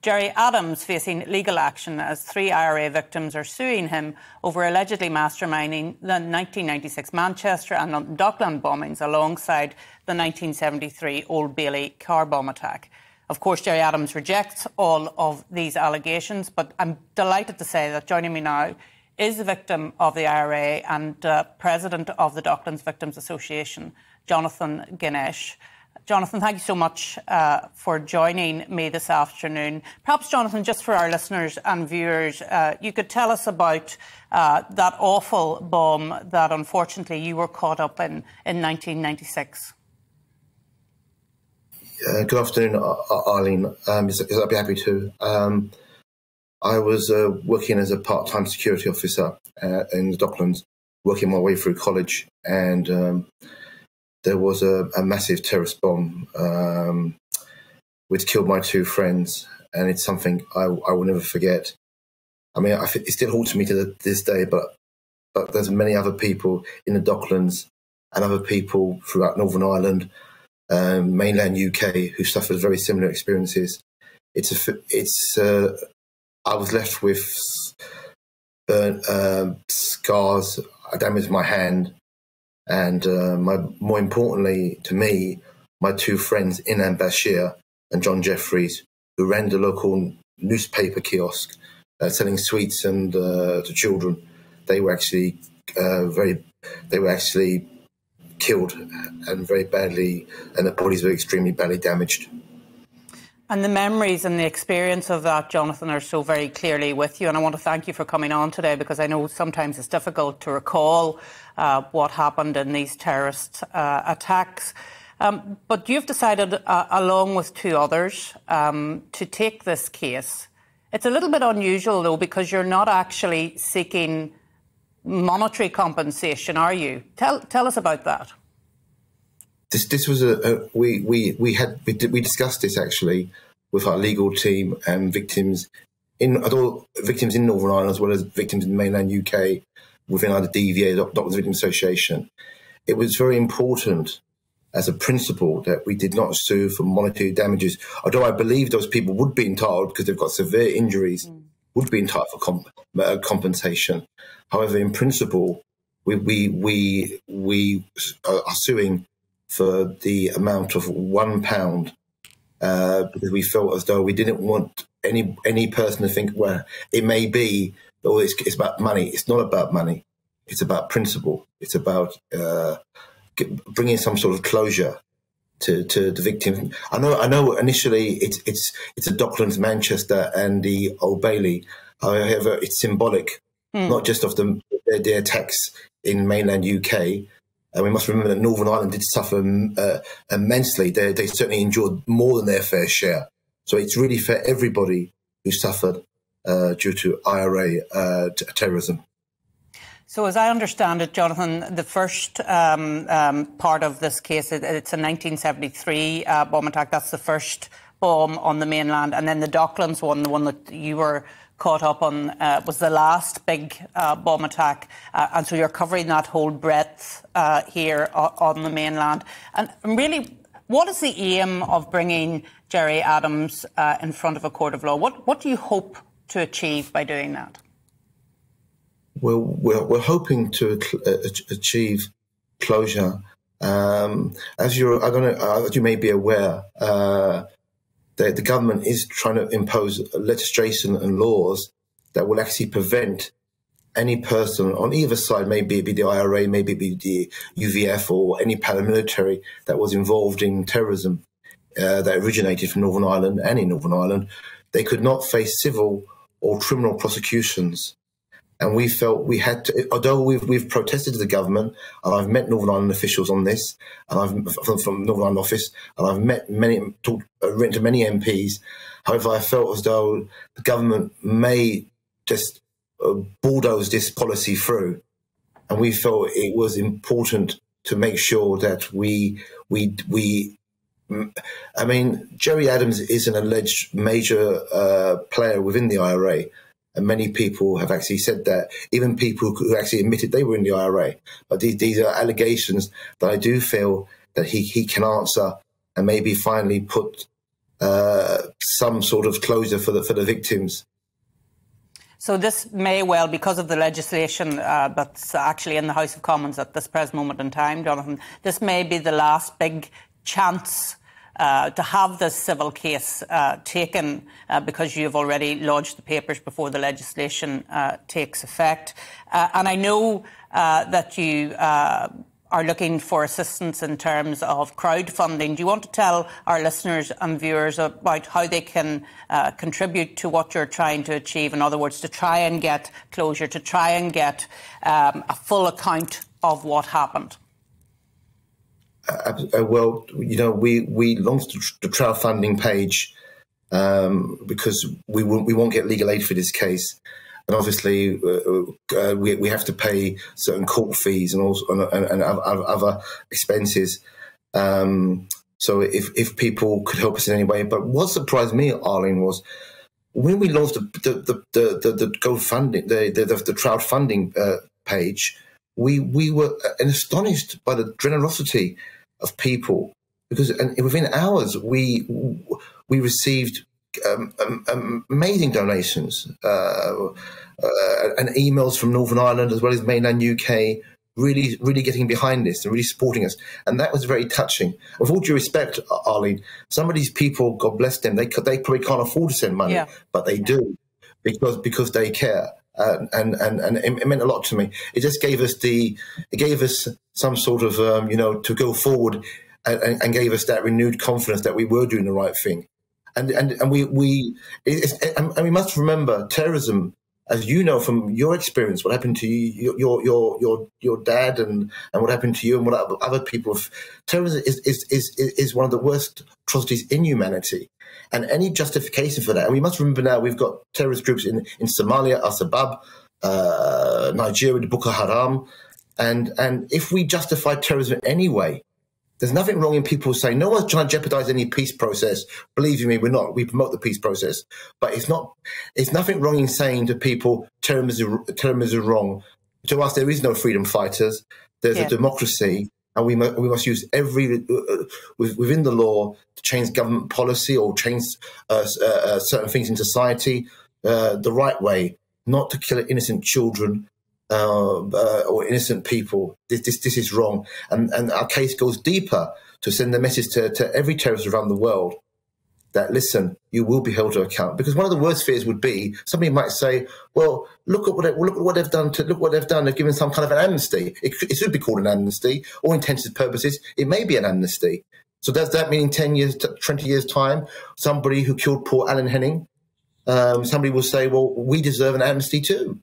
Gerry Adams facing legal action as 3 IRA victims are suing him over allegedly masterminding the 1996 Manchester and London Docklands bombings alongside the 1973 Old Bailey car bomb attack. Of course, Gerry Adams rejects all of these allegations, but I'm delighted to say that joining me now is the victim of the IRA and president of the Docklands Victims Association, Jonathan Ganesh. Jonathan, thank you so much for joining me this afternoon. Perhaps, Jonathan, just for our listeners and viewers, you could tell us about that awful bomb that, unfortunately, you were caught up in 1996. Good afternoon, Arlene. I'd be happy to. I was working as a part-time security officer in the Docklands, working my way through college, and there was a massive terrorist bomb which killed my 2 friends, and it's something I will never forget. I mean, it still haunts me to this day, but there's many other people in the Docklands and other people throughout Northern Ireland, mainland UK, who suffered very similar experiences. I was left with burnt scars. I damaged my hand. And more importantly to me, my 2 friends, Inan Bashir and John Jeffries, who ran the local newspaper kiosk selling sweets and to children, they were actually killed and very badly, and their bodies were extremely badly damaged. And the memories and the experience of that, Jonathan, are so very clearly with you. And I want to thank you for coming on today, because I know sometimes it's difficult to recall what happened in these terrorist attacks. But you've decided, along with 2 others, to take this case. It's a little bit unusual, though, because you're not actually seeking monetary compensation, are you? Tell us about that. This was we discussed this actually with our legal team and victims in Northern Ireland, as well as victims in mainland UK within our DVA, Docklands Victims Association. It was very important as a principle that we did not sue for monetary damages, although I believe those people would be entitled, because they've got severe injuries, would be entitled for compensation. However, in principle, we are suing for the amount of £1, because we felt as though we didn't want any person to think, well, it may be, oh, it's about money. It's not about money. It's about principle. It's about bringing some sort of closure to the victim. I know. Initially, it's the Docklands, Manchester, and the Old Bailey. However, it's symbolic, not just of the attacks in mainland UK. And we must remember that Northern Ireland did suffer immensely. They certainly endured more than their fair share. So it's really for everybody who suffered due to IRA terrorism. So as I understand it, Jonathan, the first part of this case, it's a 1973 bomb attack. That's the first bomb on the mainland. And then the Docklands one, the one that you were caught up on, was the last big bomb attack. And so you're covering that whole breadth here on the mainland. And really, what is the aim of bringing Gerry Adams in front of a court of law? What do you hope to achieve by doing that? Well, we're hoping to achieve closure. As you may be aware, the government is trying to impose legislation and laws that will actually prevent any person on either side, maybe it be the IRA, maybe it be the UVF or any paramilitary that was involved in terrorism that originated from Northern Ireland and in Northern Ireland, they could not face civil or criminal prosecutions. And we felt we had to, although we've protested to the government, and I've met Northern Ireland officials on this, and I've from Northern Ireland office, and I've met written to many MPs. However, I felt as though the government may just bulldoze this policy through, and we felt it was important to make sure that I mean, Gerry Adams is an alleged major player within the IRA. And many people have actually said that, even people who actually admitted they were in the IRA. But these are allegations that I do feel that he can answer and maybe finally put some sort of closure for the victims. So this may well, because of the legislation that's actually in the House of Commons at this present moment in time, Jonathan, this may be the last big chance to have this civil case taken because you've already lodged the papers before the legislation takes effect. And I know that you are looking for assistance in terms of crowdfunding. Do you want to tell our listeners and viewers about how they can contribute to what you're trying to achieve? In other words, to try and get closure, to try and get a full account of what happened? Well, you know, we launched the crowdfunding page because we won't get legal aid for this case. And obviously, we have to pay certain court fees and also and other expenses. So if people could help us in any way, but what surprised me, Arlene, was when we launched the GoFunding, the crowdfunding page, we were astonished by the generosity of people, because within hours we received amazing donations and emails from Northern Ireland as well as mainland UK, really getting behind this and really supporting us, and that was very touching. With all due respect, Arlene, some of these people, God bless them, they probably can't afford to send money, but they do because they care. And it meant a lot to me. It just gave us some sort of to go forward, and gave us that renewed confidence that we were doing the right thing. And we must remember terrorism, as you know from your experience, what happened to you, your dad, and what happened to you, and what other people. Terrorism is one of the worst atrocities in humanity, and any justification for that. And we must remember now we've got terrorist groups in Somalia, Al-Shabaab, Nigeria, Boko Haram, and if we justify terrorism in any way, there's nothing wrong in people saying no one's trying to jeopardize any peace process. Believe me, we're not. We promote the peace process, but it's nothing wrong in saying to people terrorism is wrong. To us, there is no freedom fighters. There's a democracy, and we must use every within the law to change government policy or change certain things in society the right way, not to kill innocent children. Or innocent people. This is wrong, and our case goes deeper to send the message to every terrorist around the world that, listen, you will be held to account. Because one of the worst fears would be somebody might say, well, look at what they've done. Look what they've done. They've given some kind of an amnesty. It should be called an amnesty. All intents and purposes, it may be an amnesty. So does that mean in 10 years, 20 years time, somebody who killed poor Alan Henning, somebody will say, well, we deserve an amnesty too.